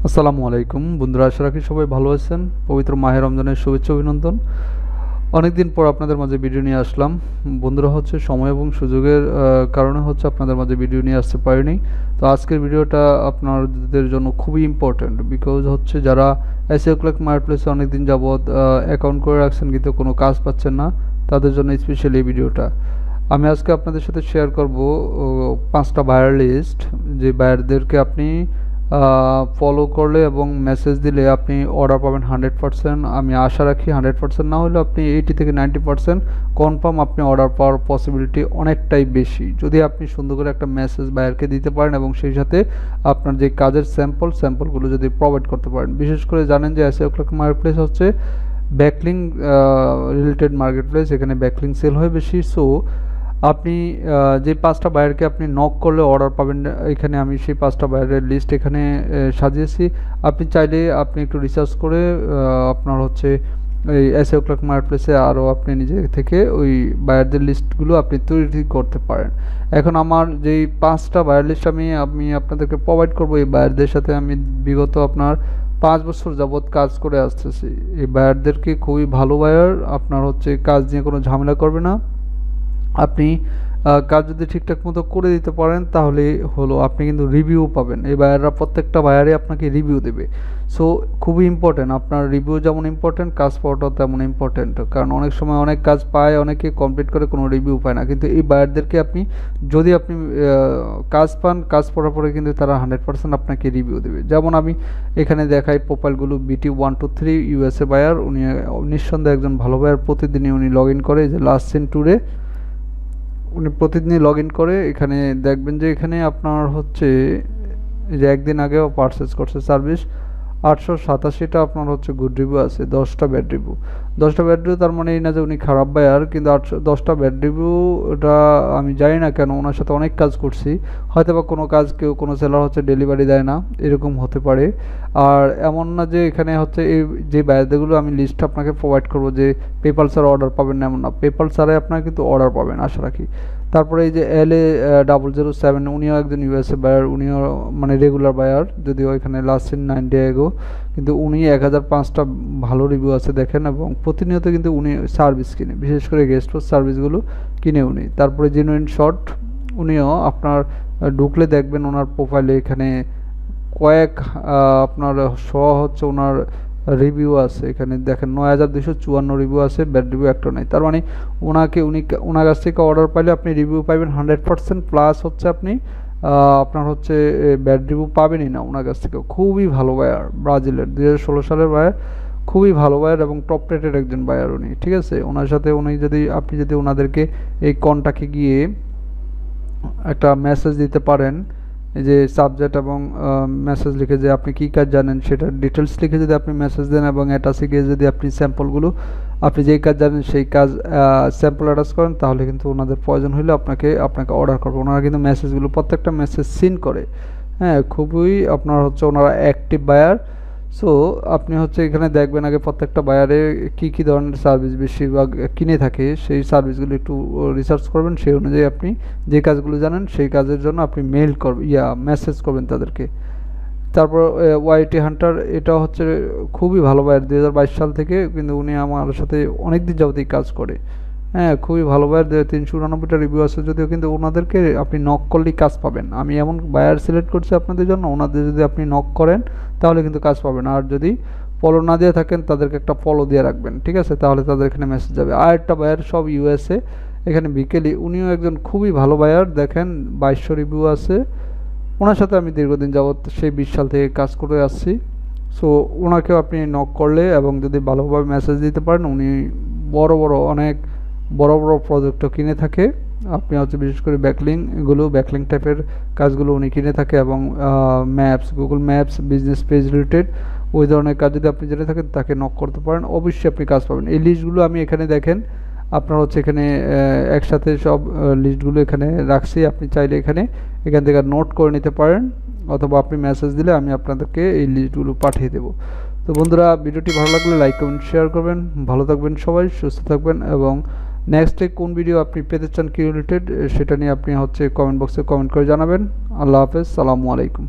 আসসালামু আলাইকুম বন্ধুরা, আশা রাখি সবাই ভালো আছেন। পবিত্র মাহে রমজানের শুভেচ্ছা অভিনন্দন। অনেকদিন পর আপনাদের মাঝে ভিডিও নিয়ে আসলাম বন্ধুরা। সময় এবং সুযোগের কারণে আপনাদের মাঝে ভিডিও নিয়ে আসতে পারিনি। তো আজকের ভিডিওটা আপনাদের জন্য খুবই ইম্পর্ট্যান্ট, বিকজ যারা এসইও ক্লার্ক মার্কেটপ্লেসে অনেকদিন যাবৎ অ্যাকাউন্ট করে রাখছেন কিন্তু কোনো কাজ পাচ্ছেন না, তাদের জন্য স্পেশালি এই ভিডিওটা। আমি আজকে আপনাদের সাথে শেয়ার করব 5টা বায়ার লিস্ট, যে বায়ারদেরকে আপনি ফলো করলে এবং মেসেজ দিলে আপনি অর্ডার পাবেন 100%। আমি আশা রাখি 100% না হলেও আপনি 80 থেকে 90% কনফার্ম আপনি অর্ডার পাওয়ার পসিবিলিটি অনেকটাই বেশি, যদি আপনি সুন্দর করে একটা মেসেজ বায়ারকে দিতে পারেন এবং সেই সাথে আপনার যে কাজের স্যাম্পলগুলো যদি প্রোভাইড করতে পারেন। বিশেষ করে জানেন যে SEO clerk marketplace backlink related marketplace, এখানে ব্যাকলিং সেল হয় বেশি। সো আপনি যে 5টা বায়ারকে আপনি নক করলে অর্ডার পাবেন, এখানে আমি সেই 5টা বায়ারের লিস্ট এখানে সাজিয়েছি। আপনি চাইলে আপনি একটু রিসার্চ করে আপনার এই এসইও ক্লার্ক মার্কেটপ্লেসে আরও আপনি নিজে থেকে ওই বায়ারদের লিস্টগুলো আপনি তৈরি করতে পারেন। এখন আমার যেই 5টা বায়ার লিস্ট আমি আপনাদেরকে প্রোভাইড করবো, এই বায়ারদের সাথে আমি বিগত আপনার 5 বছর যাবৎ কাজ করে আসতেছি। এই বায়ারদেরকে খুবই ভালো বায়ার, আপনার কাজ নিয়ে কোনো ঝামেলা করবে না। আপনি কাজ যদি ঠিকঠাক মতো করে দিতে পারেন তাহলে আপনি কিন্তু রিভিউ পাবেন। এই বায়াররা প্রত্যেকটা বায়ারই আপনাকে রিভিউ দেবে। সো খুবই ইম্পর্টেন্ট, আপনার রিভিউ যেমন ইম্পর্টেন্ট, কাজ পাওয়াটাও তেমন ইম্পর্টেন্ট। কারণ অনেক সময় অনেক কাজ পায়, অনেকে কমপ্লিট করে কোনো রিভিউ পায় না, কিন্তু এই বায়ারদেরকে যদি আপনি কাজ পান, কাজ পাওয়ার পরে কিন্তু তারা 100% আপনাকে রিভিউ দেবে। যেমন আমি এখানে দেখাই প্রোফাইলগুলো। BT123 USA বায়ার, উনি নিঃসন্দেহে একজন ভালো বায়ার। প্রতিদিনই উনি লগ ইন করে, যে লাস্ট সিন ট্যুরে উনি প্রতিদিনই লগ ইন করে। এখানে দেখবেন যে এখানে আপনার এই যে একদিন আগেও পারচেস করছে সার্ভিস 887টা আপনার গুড রিভিউ আছে, 10টা ব্যাড রিভিউ। 10টা ব্যাড রিভিউ তার মানে এই না যে উনি খারাপ বায়ার, কিন্তু 10টা ব্যাড রিভিউ ওটা আমি জানি না কেন। ওনার সাথে অনেক কাজ করছি, হয়তো বা কোনো কাজ কোনো সেলার ডেলিভারি দেয় না, এরকম হতে পারে। আর এমন না যে এখানে এই যে বায়ারদেরগুলো আমি লিস্ট আপনাকে প্রোভাইড করবো যে পেপাল ছাড়া অর্ডার পাবেন না, এমন না। পেপাল ছাড়াই আপনারা কিন্তু অর্ডার পাবেন আশা রাখি। তারপরে এই যে LA007, উনিও একজন USA বায়ার, উনিও মানে রেগুলার বায়ার, যদিও এখানে লাস্ট ইন 9 ডে এগো, কিন্তু উনি 1005টা ভালো রিভিউ আছে দেখেন, এবং প্রতিনিয়ত কিন্তু উনি সার্ভিস কিনে, বিশেষ করে গেস্ট হাউস সার্ভিসগুলো কিনে উনি। তারপরে জেনুইন শট, উনিও আপনার ঢুকলে দেখবেন ওনার প্রোফাইলে এখানে কয়েক আপনার ওনার রিভিউ আছে। এখানে দেখেন 9254 রিভিউ আছে, ব্যাড রিভিউ একটা নাই। তার মানে ওনার কাছ থেকে অর্ডার পাইলে আপনি রিভিউ পাবেন 100%, প্লাস আপনি আপনার ব্যাড রিভিউ পাবেনই না ওনার কাছ থেকে। খুবই ভালো বায়ার, ব্রাজিলের 2016 সালের বায়ার, খুবই ভালো বায়ার এবং টপ রেটেড একজন বায়ার উনি। ঠিক আছে, ওনার সাথে আপনি যদি ওনাদেরকে এই কন্টাক্টে গিয়ে একটা মেসেজ দিতে পারেন, এই যে সাবজেক্ট এবং মেসেজ লিখে যে আপনি কী কাজ জানেন সেটা ডিটেলস লিখে যদি আপনি মেসেজ দেন, এবং অ্যাটাচে গিয়ে যদি আপনি স্যাম্পলগুলো আপনি যেই কাজ জানেন সেই কাজ স্যাম্পল অ্যাটাচ করেন, তাহলে কিন্তু ওনাদের প্রয়োজন হলে আপনাকে অর্ডার করবে। ওনারা কিন্তু মেসেজগুলো প্রত্যেকটা মেসেজ সিন করে। হ্যাঁ, খুবই আপনার ওনারা অ্যাক্টিভ বায়ার। সো আপনি এখানে দেখবেন আগে প্রত্যেকটা বায়ারে কী ধরনের সার্ভিস বেশিরভাগ কিনে থাকে, সেই সার্ভিসগুলো একটু রিসার্চ করবেন। সেই অনুযায়ী আপনি যে কাজগুলো জানেন সেই কাজের জন্য আপনি মেল করবেন, মেসেজ করবেন তাদেরকে। তারপর ওয়াইটি হান্টার, এটা খুবই ভালো বায়ার, 2022 সাল থেকে কিন্তু উনি আমার সাথে অনেক দিন যাবতীয় কাজ করে। হ্যাঁ, খুবই ভালো বায়ার, 389টা রিভিউ আছে যদিও, কিন্তু ওনাদেরকে আপনি নক করলেই কাজ পাবেন। আমি এমন বায়ার সিলেক্ট করছি আপনাদের জন্য, ওনাদের যদি আপনি নক করেন তাহলে কিন্তু কাজ পাবেন। আর যদি ফলো না দিয়ে থাকেন তাদেরকে একটা ফলো দিয়ে রাখবেন, ঠিক আছে, তাহলে তাদের এখানে মেসেজ যাবে। আর একটা বায়ার সব USA, এখানে বিকেলি, উনিও একজন খুবই ভালো বায়ার, দেখেন 2200 রিভিউ আছে। ওনার সাথে আমি দীর্ঘদিন যাবৎ সেই 20 সাল থেকে কাজ করে আসছি। সো ওনাকেও আপনি নক করলে এবং যদি ভালোভাবে মেসেজ দিতে পারেন, উনি অনেক বড় বড় প্রজেক্টও কিনে থাকে। আপনি বিশেষ করে ব্যাকলিং টাইপের কাজগুলো উনি কিনে থাকে, এবং maps, Google maps, business page related ওই ধরনের কাজ যদি আপনি জেনে থাকেন তাকে নক করতে পারেন, অবশ্যই আপনি কাজ পাবেন। এই লিস্টগুলো আমি এখানে দেখেন আপনার এখানে একসাথে সব লিস্টগুলো এখানে রাখছি। আপনি চাইলে এখান থেকে নোট করে নিতে পারেন, অথবা আপনি মেসেজ দিলে আমি আপনাদেরকে এই লিস্টগুলো পাঠিয়ে দেবো। তো বন্ধুরা, ভিডিওটি ভালো লাগলে লাইক কমেন্ট শেয়ার করবেন। ভালো থাকবেন সবাই, সুস্থ থাকবেন, এবং নেক্সটে কোন ভিডিও আপনি পেতে চান কি রিলেটেড সেটা নিয়ে আপনি কমেন্ট বক্সে কমেন্ট করে জানাবেন। আল্লাহ হাফেজ, সালামু আলাইকুম।